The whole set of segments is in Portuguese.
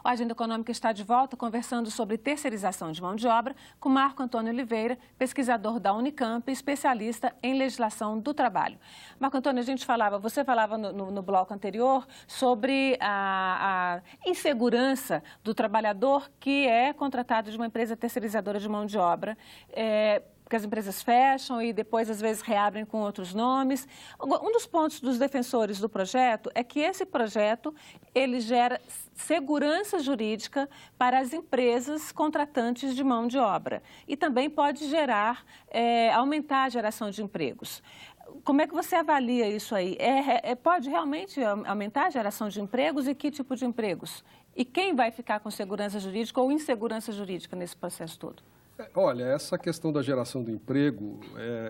O Agenda Econômica está de volta conversando sobre terceirização de mão de obra com Marco Antônio Oliveira, pesquisador da Unicamp e especialista em legislação do trabalho. Marco Antônio, você falava no bloco anterior sobre a insegurança do trabalhador que é contratado de uma empresa terceirizadora de mão de obra, porque as empresas fecham e depois, às vezes, reabrem com outros nomes. Um dos pontos dos defensores do projeto é que esse projeto ele gera segurança jurídica para as empresas contratantes de mão de obra e também pode aumentar a geração de empregos. Como é que você avalia isso aí? Pode realmente aumentar a geração de empregos e que tipo de empregos? E quem vai ficar com segurança jurídica ou insegurança jurídica nesse processo todo? Olha, essa questão da geração do emprego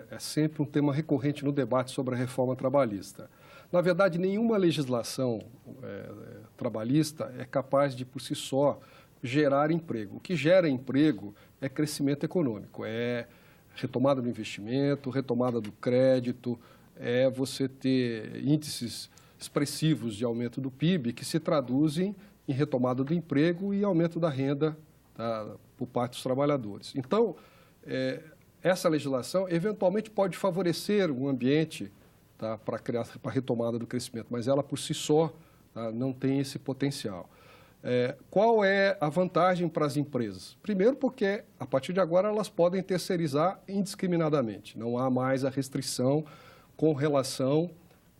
é sempre um tema recorrente no debate sobre a reforma trabalhista. Na verdade, nenhuma legislação trabalhista é capaz de, por si só, gerar emprego. O que gera emprego é crescimento econômico, é retomada do investimento, retomada do crédito, é você ter índices expressivos de aumento do PIB que se traduzem em retomada do emprego e aumento da renda por parte dos trabalhadores. Então, essa legislação eventualmente pode favorecer um ambiente para a retomada do crescimento, mas ela por si só não tem esse potencial. Qual é a vantagem para as empresas? Primeiro porque, a partir de agora, elas podem terceirizar indiscriminadamente. Não há mais a restrição com relação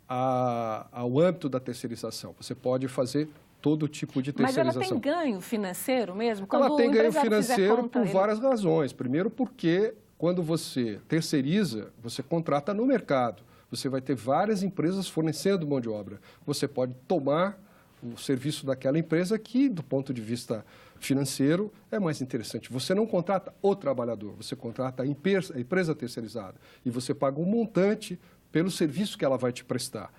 ao âmbito da terceirização. Você pode fazer todo tipo de terceirização. Mas ela tem ganho financeiro mesmo? Ela tem ganho financeiro por várias razões. Primeiro porque, quando você terceiriza, você contrata no mercado. Você vai ter várias empresas fornecendo mão de obra. Você pode tomar o serviço daquela empresa que, do ponto de vista financeiro, é mais interessante. Você não contrata o trabalhador, você contrata a empresa terceirizada. E você paga um montante pelo serviço que ela vai te prestar.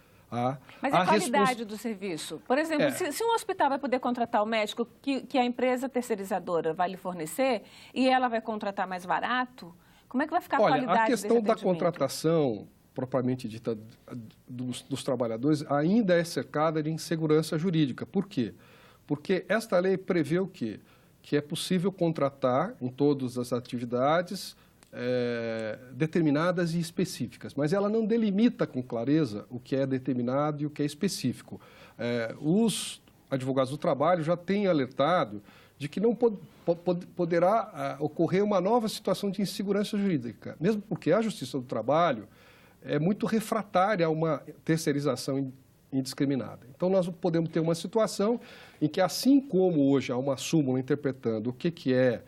Mas a qualidade do serviço? Por exemplo, se um hospital vai poder contratar o médico que a empresa terceirizadora vai lhe fornecer e ela vai contratar mais barato, como é que vai ficar a qualidade desse atendimento? A questão da contratação propriamente dita dos trabalhadores ainda é cercada de insegurança jurídica. Por quê? Porque esta lei prevê o quê? Que é possível contratar em todas as atividades determinadas e específicas, mas ela não delimita com clareza o que é determinado e o que é específico. Os advogados do trabalho já têm alertado de que não poderá ocorrer uma nova situação de insegurança jurídica, mesmo porque a Justiça do Trabalho é muito refratária a uma terceirização indiscriminada. Então, nós podemos ter uma situação em que, assim como hoje há uma súmula interpretando o que é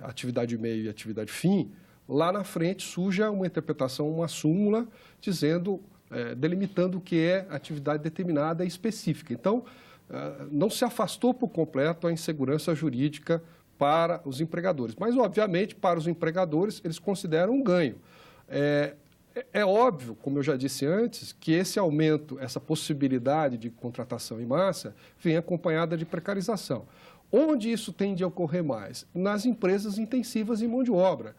atividade meio e atividade fim, lá na frente surja uma interpretação, uma súmula, dizendo, delimitando o que é atividade determinada e específica. Então, não se afastou por completo a insegurança jurídica para os empregadores. Mas, obviamente, para os empregadores, eles consideram um ganho. É óbvio, como eu já disse antes, que esse aumento, essa possibilidade de contratação em massa, vem acompanhada de precarização. Onde isso tende a ocorrer mais? Nas empresas intensivas em mão de obra,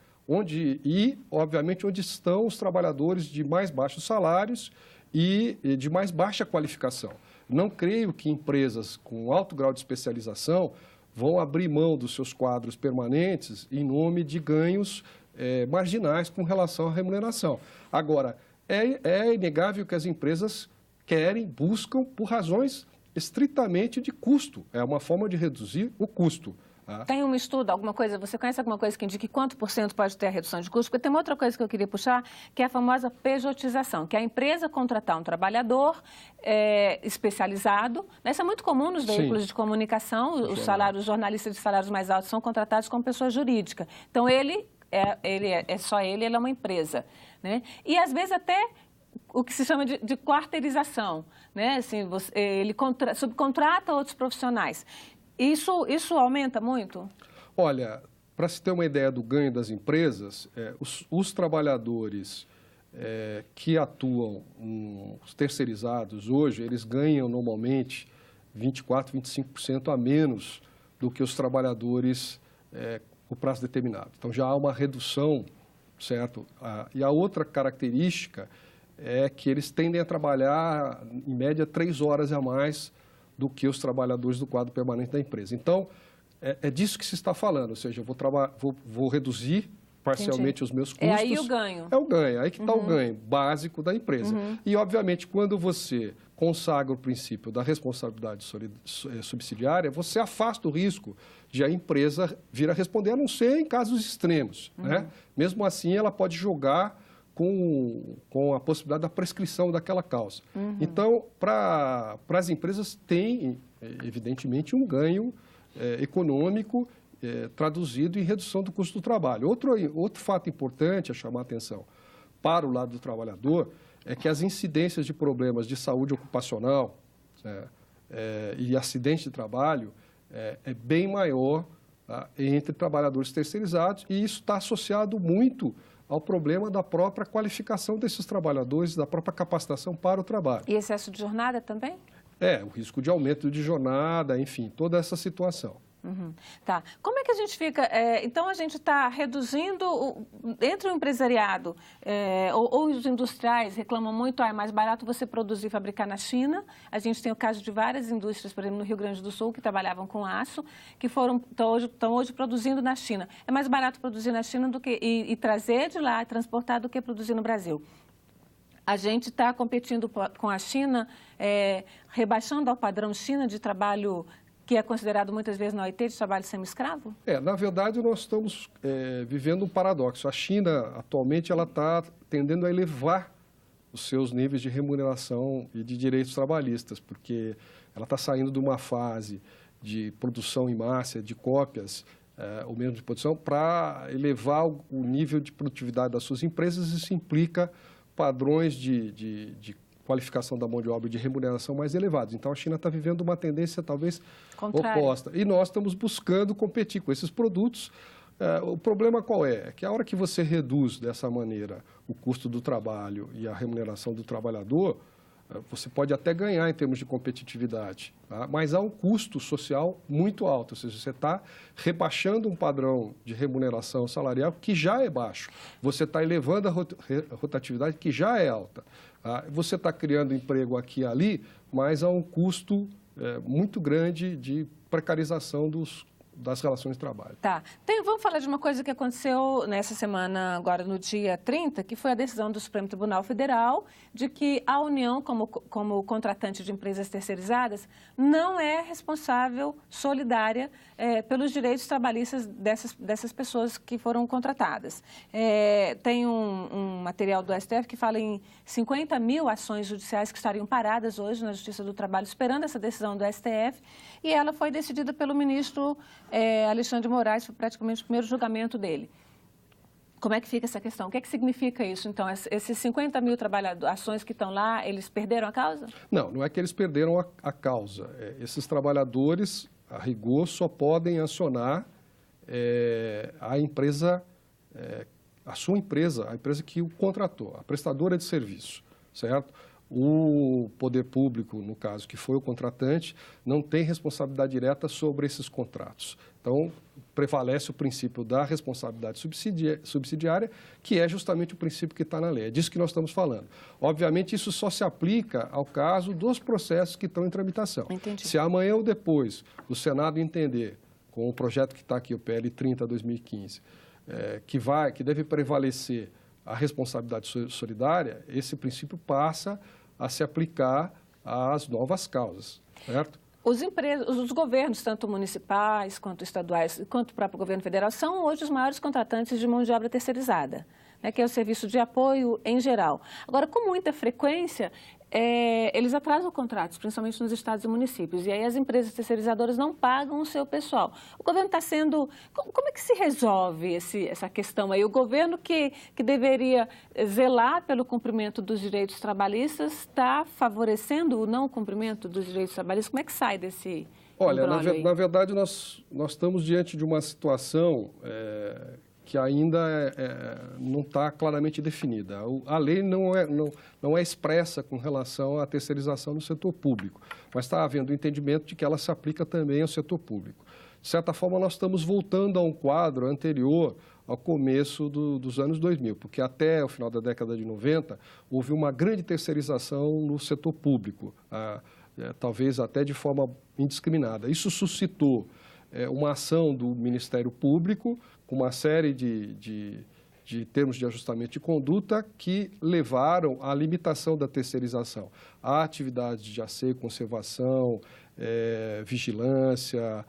obviamente, onde estão os trabalhadores de mais baixos salários e de mais baixa qualificação. Não creio que empresas com alto grau de especialização vão abrir mão dos seus quadros permanentes em nome de ganhos marginais com relação à remuneração. Agora, é inegável que as empresas buscam por razões estritamente de custo. É uma forma de reduzir o custo. Tem um estudo, alguma coisa, você conhece alguma coisa que indique quanto por cento pode ter a redução de custo? Porque tem uma outra coisa que eu queria puxar, que é a famosa pejotização, que é a empresa contratar um trabalhador especializado. Isso é muito comum nos veículos de comunicação, os jornalistas de salários mais altos são contratados como pessoa jurídica. Então, ele é uma empresa, né? E, às vezes, até o que se chama de quarteirização, né? Assim, ele subcontrata outros profissionais. Isso aumenta muito? Olha, para se ter uma ideia do ganho das empresas, os trabalhadores que atuam, os terceirizados hoje, eles ganham normalmente 24%, 25% a menos do que os trabalhadores por prazo determinado. Então, já há uma redução, certo? E a outra característica é que eles tendem a trabalhar, em média, 3 horas a mais do que os trabalhadores do quadro permanente da empresa. Então, é disso que se está falando, ou seja, eu vou reduzir parcialmente os meus custos. É aí o ganho. É o ganho, aí que está o ganho básico da empresa. E, obviamente, quando você consagra o princípio da responsabilidade subsidiária, você afasta o risco de a empresa vir a responder, a não ser em casos extremos, né? Mesmo assim, ela pode jogar com a possibilidade da prescrição daquela causa. Então, para as empresas, tem, evidentemente, um ganho econômico traduzido em redução do custo do trabalho. Outro fato importante a chamar a atenção para o lado do trabalhador é que as incidências de problemas de saúde ocupacional e acidente de trabalho é bem maior entre trabalhadores terceirizados, e isso está associado muito ao problema da própria qualificação desses trabalhadores, da própria capacitação para o trabalho. E excesso de jornada também? O risco de aumento de jornada, enfim, toda essa situação. Tá. Como é que a gente fica? Então, a gente está reduzindo, entre o empresariado ou os industriais reclamam muito, é mais barato você produzir e fabricar na China. A gente tem o caso de várias indústrias, por exemplo, no Rio Grande do Sul, que trabalhavam com aço, que estão hoje produzindo na China. É mais barato produzir na China do que, e trazer de lá, transportar, do que produzir no Brasil. A gente está competindo com a China, rebaixando ao padrão China de trabalho que é considerado muitas vezes na OIT de trabalho semi-escravo? Na verdade, nós estamos vivendo um paradoxo. A China, atualmente, ela está tendendo a elevar os seus níveis de remuneração e de direitos trabalhistas, porque ela está saindo de uma fase de produção em massa, de cópias, ou mesmo de produção, para elevar o nível de produtividade das suas empresas. Isso implica padrões de qualificação da mão de obra e de remuneração mais elevados. Então, a China está vivendo uma tendência talvez oposta. E nós estamos buscando competir com esses produtos. O problema qual é? É que a hora que você reduz dessa maneira o custo do trabalho e a remuneração do trabalhador, você pode até ganhar em termos de competitividade, tá? Mas há um custo social muito alto. Ou seja, você está rebaixando um padrão de remuneração salarial que já é baixo. Você está elevando a rotatividade que já é alta. Você está criando emprego aqui e ali, mas há um custo muito grande de precarização das relações de trabalho. Tá. Vamos falar de uma coisa que aconteceu nessa semana, agora no dia 30, que foi a decisão do Supremo Tribunal Federal de que a União, como contratante de empresas terceirizadas, não é responsável solidária pelos direitos trabalhistas dessas pessoas que foram contratadas. Tem um material do STF que fala em 50 mil ações judiciais que estariam paradas hoje na Justiça do Trabalho, esperando essa decisão do STF, e ela foi decidida pelo ministro Alexandre de Moraes, foi praticamente o primeiro julgamento dele. Como é que fica essa questão? O que é que significa isso? Então, esses 50 mil ações que estão lá, eles perderam a causa? Não é que eles perderam a causa. Esses trabalhadores, a rigor, só podem acionar a empresa, a sua empresa, a empresa que o contratou, a prestadora de serviço, certo? O poder público, no caso, que foi o contratante, não tem responsabilidade direta sobre esses contratos. Então, prevalece o princípio da responsabilidade subsidiária, que é justamente o princípio que está na lei. É disso que nós estamos falando. Obviamente, isso só se aplica ao caso dos processos que estão em tramitação. Entendi. Se amanhã ou depois o Senado entender, com o projeto que está aqui, o PL 30/2015, que deve prevalecer a responsabilidade solidária, esse princípio passa a se aplicar às novas causas, certo? Os governos, tanto municipais, quanto estaduais, quanto o próprio governo federal, são hoje os maiores contratantes de mão de obra terceirizada, né, que é o serviço de apoio em geral. Agora, com muita frequência, eles atrasam contratos, principalmente nos estados e municípios, e aí as empresas terceirizadoras não pagam o seu pessoal. O governo está sendo... Como é que se resolve essa questão aí? O governo que deveria zelar pelo cumprimento dos direitos trabalhistas está favorecendo o não cumprimento dos direitos trabalhistas? Como é que sai desse... Olha, na verdade, nós estamos diante de uma situação que ainda não está claramente definida. A lei não é expressa com relação à terceirização no setor público, mas está havendo o entendimento de que ela se aplica também ao setor público. De certa forma, nós estamos voltando a um quadro anterior ao começo dos anos 2000, porque até o final da década de 90 houve uma grande terceirização no setor público. talvez até de forma indiscriminada. Isso suscitou uma ação do Ministério Público com uma série de termos de ajustamento de conduta que levaram à limitação da terceirização. Há atividades de asseio, conservação, vigilância,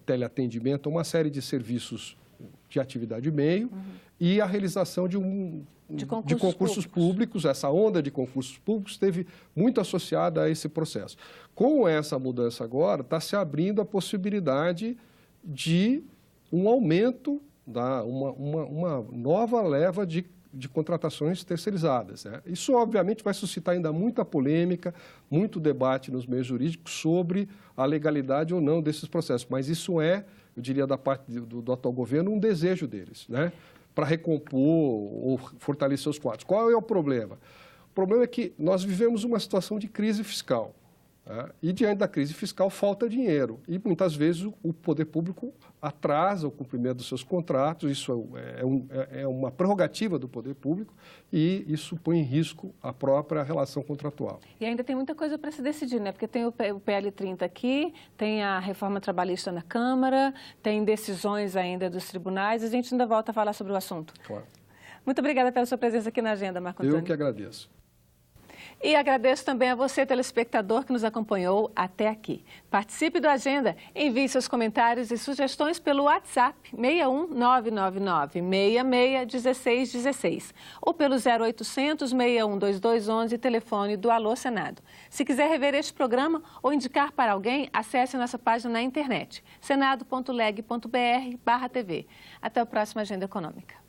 teleatendimento, uma série de serviços de atividade meio e a realização de concursos públicos. Essa onda de concursos públicos esteve muito associada a esse processo. Com essa mudança agora, está se abrindo a possibilidade de um aumento, uma nova leva de contratações terceirizadas, né? Isso, obviamente, vai suscitar ainda muita polêmica, muito debate nos meios jurídicos sobre a legalidade ou não desses processos. Mas isso eu diria, da parte do atual governo, um desejo deles, né? Para recompor ou fortalecer os quadros. Qual é o problema? O problema é que nós vivemos uma situação de crise fiscal. E, diante da crise fiscal, falta dinheiro. E, muitas vezes, o poder público atrasa o cumprimento dos seus contratos. Isso é uma prerrogativa do poder público e isso põe em risco a própria relação contratual. E ainda tem muita coisa para se decidir, né? Porque tem o PL 30 aqui, tem a reforma trabalhista na Câmara, tem decisões ainda dos tribunais. A gente ainda volta a falar sobre o assunto. Claro. Muito obrigada pela sua presença aqui na agenda, Marco Antônio. Eu que agradeço. E agradeço também a você, telespectador, que nos acompanhou até aqui. Participe do Agenda, envie seus comentários e sugestões pelo WhatsApp 61999661616 ou pelo 0800 612211, telefone do Alô Senado. Se quiser rever este programa ou indicar para alguém, acesse nossa página na internet, senado.leg.br/tv. Até a próxima Agenda Econômica.